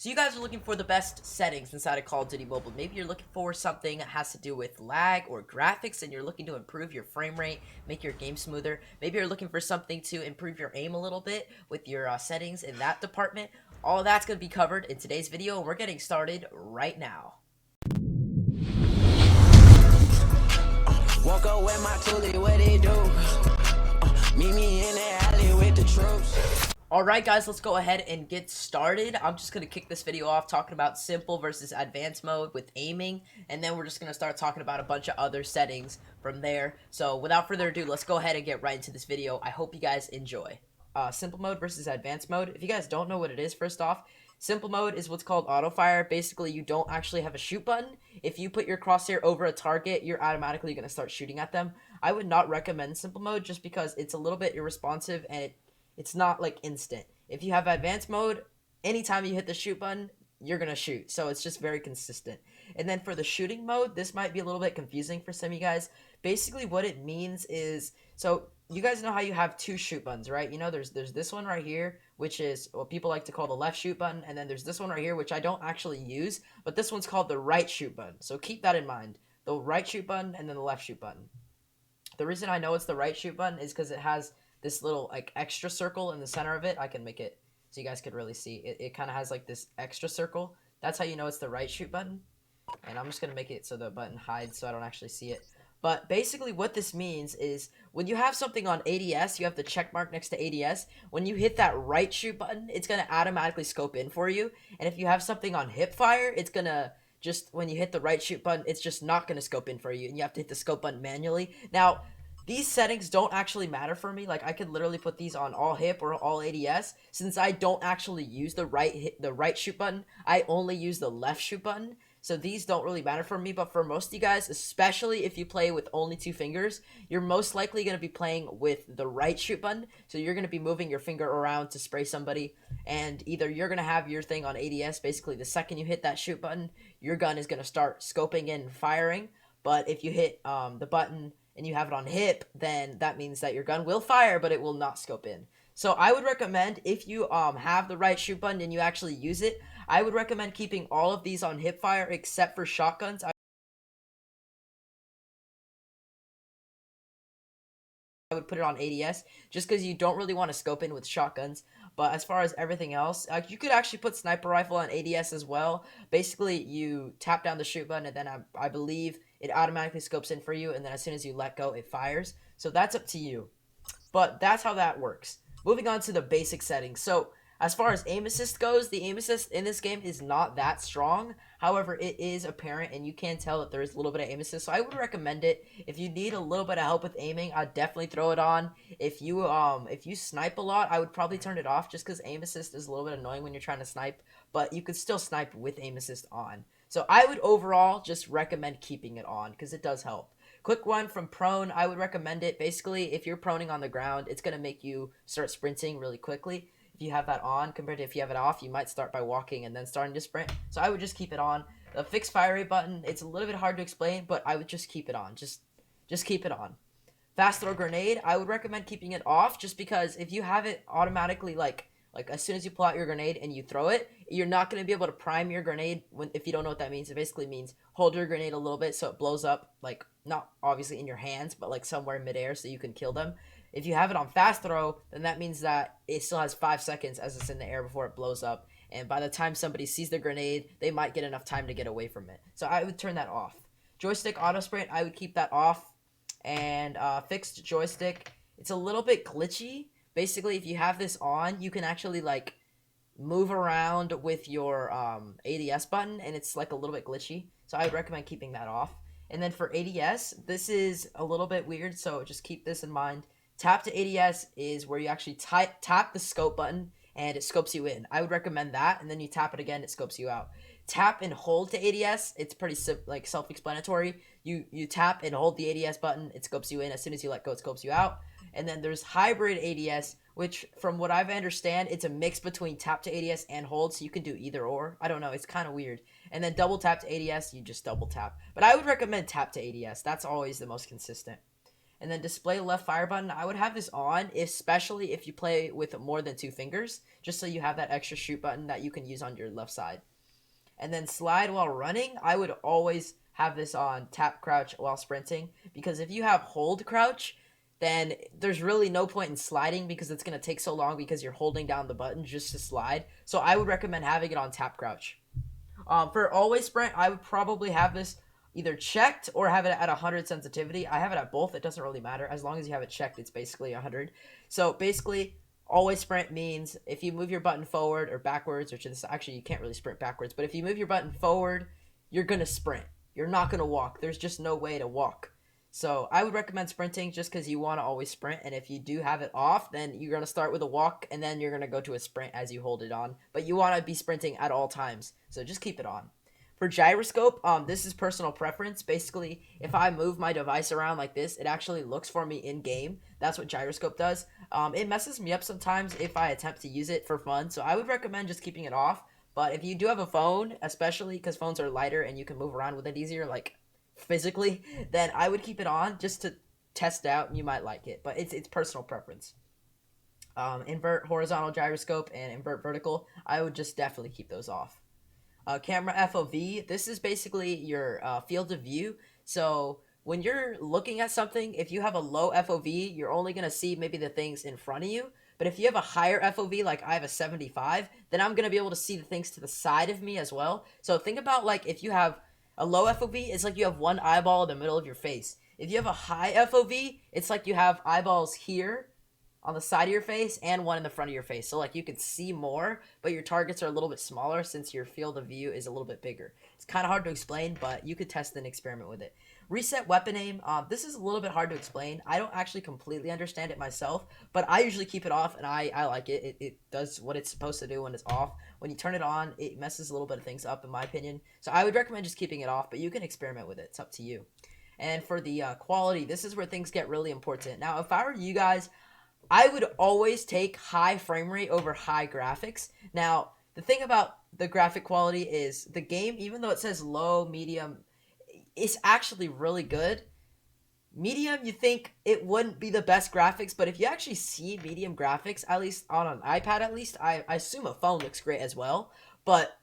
So you guys are looking for the best settings inside of Call of Duty Mobile. Maybe you're looking for something that has to do with lag or graphics and you're looking to improve your frame rate, make your game smoother. Maybe you're looking for something to improve your aim a little bit with your settings in that department. All of that's going to be covered in today's video, and we're getting started right now. Walk up with my toolie, what they do? Meet me in the alley with the troops. Alright guys, let's go ahead and get started. I'm just going to kick this video off talking about simple versus advanced mode with aiming, and then we're just going to start talking about a bunch of other settings from there. So without further ado, let's go ahead and get right into this video. I hope you guys enjoy. Simple mode versus advanced mode. If you guys don't know what it is, first off, simple mode is what's called auto fire. Basically, you don't actually have a shoot button. If you put your crosshair over a target, you're automatically going to start shooting at them. I would not recommend simple mode just because it's a little bit irresponsive and it's not like instant. If you have advanced mode, anytime you hit the shoot button, you're gonna shoot. So it's just very consistent. And then for the shooting mode, this might be a little bit confusing for some of you guys. Basically what it means is, so you guys know how you have two shoot buttons, right? You know, there's this one right here, which is what people like to call the left shoot button, and then there's this one right here, which I don't actually use, but this one's called the right shoot button. So keep that in mind. The right shoot button and then the left shoot button. The reason I know it's the right shoot button is because it has this little like extra circle in the center of it. I can make it so you guys could really see. It kind of has like this extra circle. That's how you know it's the right shoot button. And I'm just going to make it so the button hides so I don't actually see it. But basically what this means is when you have something on ADS, you have the check mark next to ADS. When you hit that right shoot button, it's going to automatically scope in for you. And if you have something on hip fire, it's going to just, when you hit the right shoot button, it's just not going to scope in for you. And you have to hit the scope button manually. Now, these settings don't actually matter for me. Like, I could literally put these on all hip or all ADS. Since I don't actually use the right shoot button, I only use the left shoot button. So these don't really matter for me, but for most of you guys, especially if you play with only two fingers, you're most likely going to be playing with the right shoot button. So you're going to be moving your finger around to spray somebody, and either you're going to have your thing on ADS, basically the second you hit that shoot button, your gun is going to start scoping in and firing. But if you hit the button and you have it on hip, then that means that your gun will fire, but it will not scope in. So I would recommend, if you have the right shoot button and you actually use it, I would recommend keeping all of these on hip fire except for shotguns. I would put it on ADS just because you don't really want to scope in with shotguns. But as far as everything else, you could actually put sniper rifle on ADS as well. Basically, you tap down the shoot button, and then I believe it automatically scopes in for you, and then as soon as you let go, it fires. So that's up to you. But that's how that works. Moving on to the basic settings. So as far as aim assist goes, the aim assist in this game is not that strong. However, it is apparent, and you can tell that there is a little bit of aim assist. So I would recommend it. If you need a little bit of help with aiming, I'd definitely throw it on. If you snipe a lot, I would probably turn it off just because aim assist is a little bit annoying when you're trying to snipe. But you could still snipe with aim assist on. So I would overall just recommend keeping it on because it does help. Quick one from prone, I would recommend it. Basically, if you're proning on the ground, it's going to make you start sprinting really quickly. If you have that on, compared to if you have it off, you might start by walking and then starting to sprint. So I would just keep it on. The fixed fire rate button, it's a little bit hard to explain, but I would just keep it on. Just keep it on. Fast throw grenade, I would recommend keeping it off just because if you have it automatically like as soon as you pull out your grenade and you throw it, you're not going to be able to prime your grenade if you don't know what that means. It basically means hold your grenade a little bit so it blows up, like not obviously in your hands, but like somewhere in midair so you can kill them. If you have it on fast throw, then that means that it still has 5 seconds as it's in the air before it blows up. And by the time somebody sees the grenade, they might get enough time to get away from it. So I would turn that off. Joystick auto sprint, I would keep that off. And fixed joystick, it's a little bit glitchy. Basically, if you have this on, you can actually like move around with your ADS button, and it's like a little bit glitchy. So I would recommend keeping that off. And then for ADS, this is a little bit weird, so just keep this in mind. Tap to ADS is where you actually tap the scope button, and it scopes you in. I would recommend that, and then you tap it again, it scopes you out. Tap and hold to ADS, it's pretty self-explanatory. You tap and hold the ADS button, it scopes you in. As soon as you let go, it scopes you out. And then there's hybrid ADS, which from what I understand, it's a mix between tap to ADS and hold, so you can do either or. I don't know, it's kind of weird. And then double tap to ADS, you just double tap. But I would recommend tap to ADS. That's always the most consistent. And then display left fire button, I would have this on, especially if you play with more than 2 fingers, just so you have that extra shoot button that you can use on your left side. And then slide while running, I would always have this on tap crouch while sprinting, because if you have hold crouch, then there's really no point in sliding because it's going to take so long because you're holding down the button just to slide. So I would recommend having it on tap crouch. For always sprint, I would probably have this either checked or have it at 100 sensitivity. I have it at both. It doesn't really matter. As long as you have it checked, it's basically 100. So basically, always sprint means if you move your button forward or backwards, or to this, actually, you can't really sprint backwards, but if you move your button forward, you're going to sprint. You're not going to walk. There's just no way to walk. So I would recommend sprinting just because you want to always sprint. And if you do have it off, then you're going to start with a walk and then you're going to go to a sprint as you hold it on. But you want to be sprinting at all times. So just keep it on. For gyroscope, this is personal preference. Basically, if I move my device around like this, it actually looks for me in game. That's what gyroscope does. It messes me up sometimes if I attempt to use it for fun. So I would recommend just keeping it off. But if you do have a phone, especially because phones are lighter and you can move around with it easier, like physically, then I would keep it on just to test out, and you might like it. But it's personal preference. Invert horizontal gyroscope and invert vertical, I would just definitely keep those off. Camera FOV, this is basically your field of view. So when you're looking at something, if you have a low FOV, you're only going to see maybe the things in front of you. But if you have a higher FOV, like I have a 75, then I'm going to be able to see the things to the side of me as well. So think about like if you have a low FOV, it's like you have one eyeball in the middle of your face. If you have a high FOV, it's like you have eyeballs here on the side of your face and one in the front of your face. So like you can see more, but your targets are a little bit smaller since your field of view is a little bit bigger. It's kind of hard to explain, but you could test and experiment with it. Reset weapon aim. This is a little bit hard to explain. I don't actually completely understand it myself, but I usually keep it off and I like it. It does what it's supposed to do when it's off. When you turn it on, it messes a little bit of things up in my opinion. So I would recommend just keeping it off, but you can experiment with it. It's up to you. And for the quality, this is where things get really important. Now, if I were you guys, I would always take high frame rate over high graphics. Now, the thing about the graphic quality is the game, even though it says low, medium, it's actually really good. Medium, you think it wouldn't be the best graphics, but if you actually see medium graphics, at least on an iPad at least, I assume a phone looks great as well. But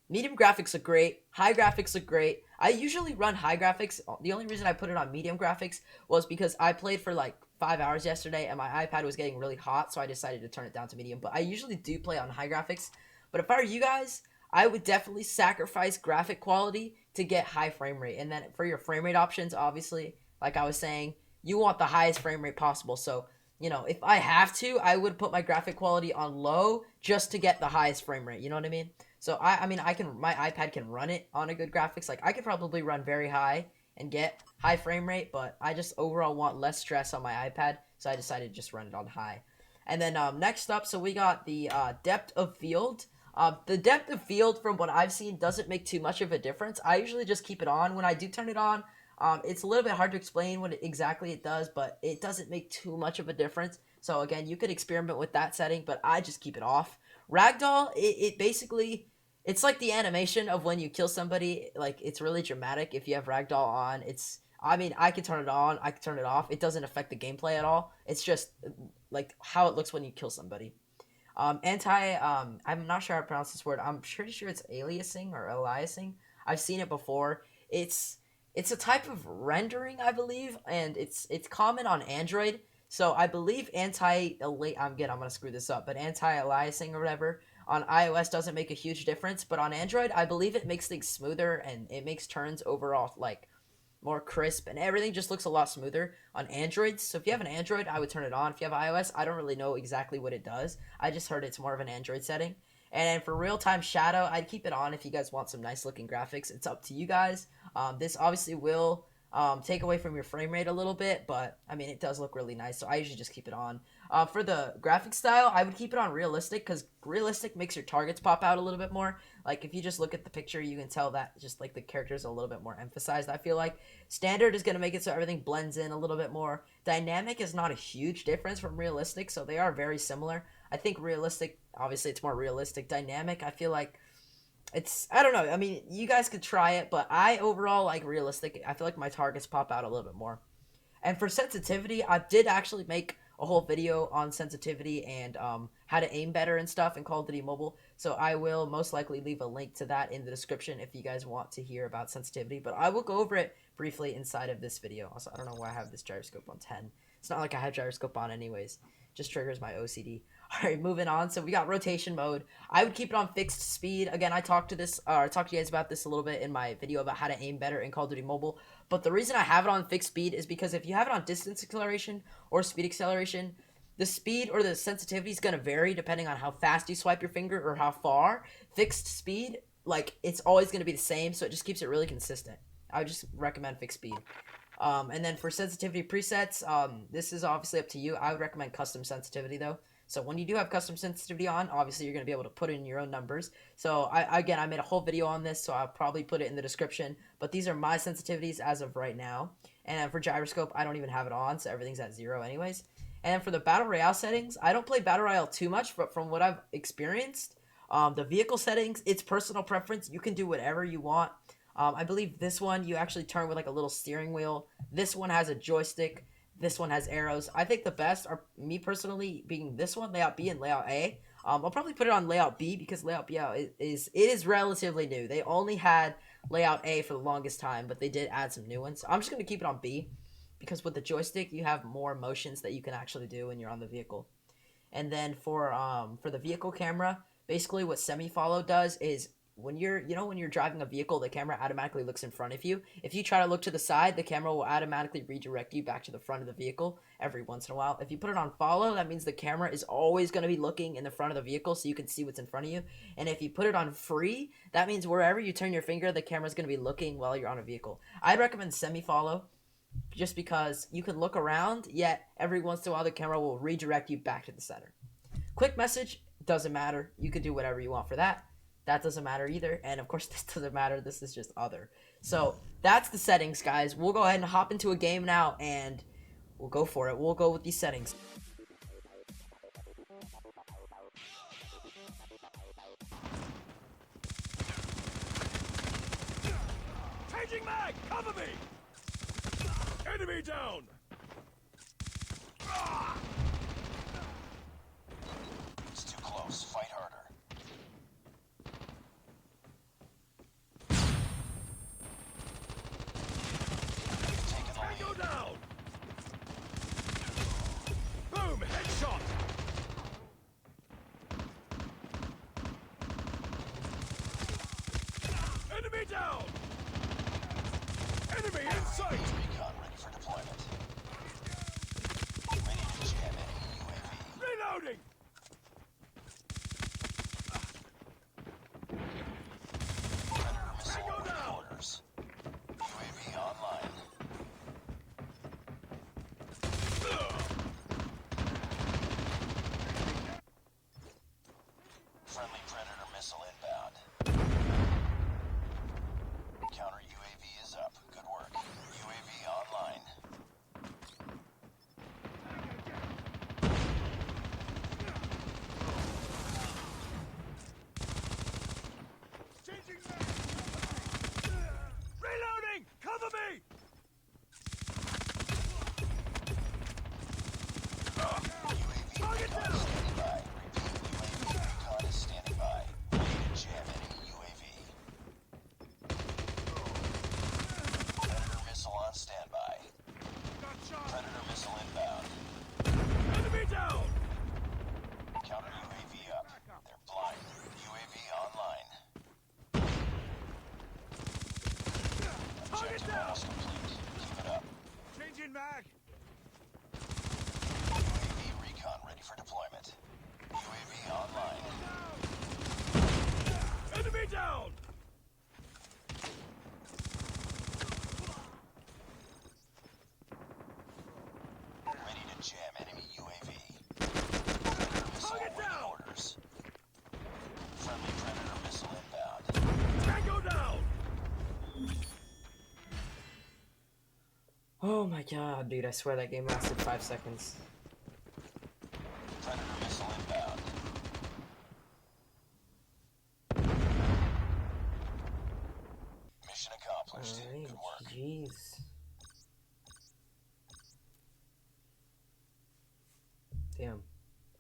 medium graphics look great. High graphics look great. I usually run high graphics. The only reason I put it on medium graphics was because I played for like 5 hours yesterday and my iPad was getting really hot, so I decided to turn it down to medium. But I usually do play on high graphics. But if I were you guys, I would definitely sacrifice graphic quality to get high frame rate. And then for your frame rate options, obviously, like I was saying, you want the highest frame rate possible. So, if I have to, I would put my graphic quality on low just to get the highest frame rate. You know what I mean? So I mean, my iPad can run it on a good graphics. Like I could probably run very high and get high frame rate, but I just overall want less stress on my iPad, so I decided to just run it on high. And then next up, so we got the depth of field. The depth of field, from what I've seen, doesn't make too much of a difference. I usually just keep it on. When I do turn it on, it's a little bit hard to explain what exactly it does, but it doesn't make too much of a difference. So again, you could experiment with that setting, but I just keep it off. Ragdoll, it basically, it's like the animation of when you kill somebody. Like it's really dramatic if you have ragdoll on. I mean, I can turn it on, I can turn it off. It doesn't affect the gameplay at all. It's just like how it looks when you kill somebody. I'm not sure how to pronounce this word. I'm pretty sure it's aliasing or aliasing. I've seen it before. It's a type of rendering, I believe, and it's common on Android. So I believe I'm gonna screw this up, but anti-aliasing or whatever on iOS doesn't make a huge difference, but on Android, I believe it makes things smoother and it makes turns overall like more crisp and everything just looks a lot smoother on Androids. So if you have an Android, I would turn it on. If you have iOS, I don't really know exactly what it does. I just heard it's more of an Android setting. And for real-time shadow, I'd keep it on if you guys want some nice-looking graphics. It's up to you guys. This obviously will take away from your frame rate a little bit, but I mean, it does look really nice, so I usually just keep it on. For the graphic style, I would keep it on realistic because realistic makes your targets pop out a little bit more. Like if you just look at the picture, you can tell that just like the characters are a little bit more emphasized. I feel like standard is going to make it so everything blends in a little bit more. Dynamic is not a huge difference from realistic, so they are very similar. I think realistic, obviously it's more realistic. Dynamic, I feel like I don't know. I mean, you guys could try it, but I overall like realistic. I feel like my targets pop out a little bit more. And for sensitivity, I did actually make a whole video on sensitivity and how to aim better and stuff in Call of Duty Mobile. So I will most likely leave a link to that in the description if you guys want to hear about sensitivity. But I will go over it briefly inside of this video. Also, I don't know why I have this gyroscope on 10. It's not like I have gyroscope on anyways. Just triggers my OCD. All right, moving on. So we got rotation mode. I would keep it on fixed speed. Again, I talked to you guys about this a little bit in my video about how to aim better in Call of Duty Mobile. But the reason I have it on fixed speed is because if you have it on distance acceleration or speed acceleration, the speed or the sensitivity is going to vary depending on how fast you swipe your finger or how far. Fixed speed, like, it's always going to be the same, so it just keeps it really consistent. I would just recommend fixed speed. And then for sensitivity presets, this is obviously up to you. I would recommend custom sensitivity though. So when you do have custom sensitivity on, obviously you're going to be able to put in your own numbers. So I made a whole video on this, so I'll probably put it in the description. But these are my sensitivities as of right now. And for gyroscope, I don't even have it on, so everything's at 0 anyways. And then for the Battle Royale settings, I don't play Battle Royale too much, but from what I've experienced, the vehicle settings, it's personal preference. You can do whatever you want. I believe this one, you actually turn with like a little steering wheel. This one has a joystick. This one has arrows. I think the best are, me personally, being this one, layout B and layout A. I'll probably put it on layout B because layout B is relatively new. They only had layout A for the longest time, but they did add some new ones. So I'm just going to keep it on B because with the joystick, you have more motions that you can actually do when you're on the vehicle. And then for the vehicle camera, basically what semi-follow does is when you're driving a vehicle, the camera automatically looks in front of you. If you try to look to the side, the camera will automatically redirect you back to the front of the vehicle every once in a while. If you put it on follow, that means the camera is always going to be looking in the front of the vehicle so you can see what's in front of you. And if you put it on free, that means wherever you turn your finger, the camera's going to be looking while you're on a vehicle. I'd recommend semi-follow just because you can look around, yet every once in a while the camera will redirect you back to the center. Quick message, doesn't matter. You can do whatever you want for that. That doesn't matter either. And of course, this doesn't matter. This is just other. So that's the settings, guys. We'll go ahead and hop into a game now, and we'll go for it. We'll go with these settings. Changing mag! Cover me! Enemy down! It's too close. Fight harder. Tango down! Boom! Headshot! Enemy down! Enemy in sight! Recon ready for deployment. Ready to jam enemy UAV. Reloading! Predator missile Tango awaiting down! orders. UAV online. Friendly Predator missile inbound. Counter UAV is up. Good work. UAV online. Changing mag! Reloading! Cover me! UAV Target recon down! standing by. Repeat, UAV recon is standing by. Ready to jam enemy UAV. Predator missile on standby. Got shot! Predator missile inbound. Enemy down! Counter UAV up. They're blind. UAV online. Target Objective down! almost complete. Keep it up. Changing mag! UAV recon ready for deployment. UAV online. Enemy down! Ready to jam enemy UAV. Predator missile Target awaiting down! orders. Friendly Predator missile inbound. Tango down! Oh my god, dude, I swear that game lasted 5 seconds. Predator missile inbound. Mission accomplished. Alright, Good work. jeez.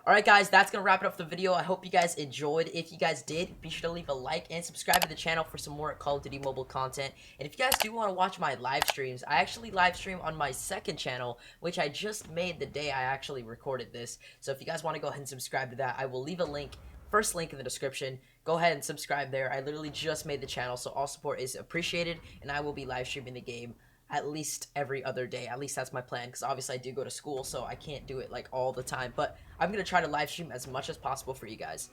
Alright guys, that's gonna wrap it up for the video. I hope you guys enjoyed. If you guys did, be sure to leave a like and subscribe to the channel for some more Call of Duty mobile content. And if you guys do want to watch my live streams, I actually live stream on my second channel, which I just made the day I actually recorded this. So if you guys want to go ahead and subscribe to that, I will leave a link, first link in the description. Go ahead and subscribe there. I literally just made the channel, so all support is appreciated, and I will be live streaming the game at least every other day. At least that's my plan, because obviously I do go to school, so I can't do it like all the time, but I'm gonna try to live stream as much as possible for you guys.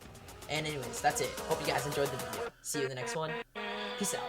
And anyways, that's it. Hope you guys enjoyed the video. See you in the next one. Peace out.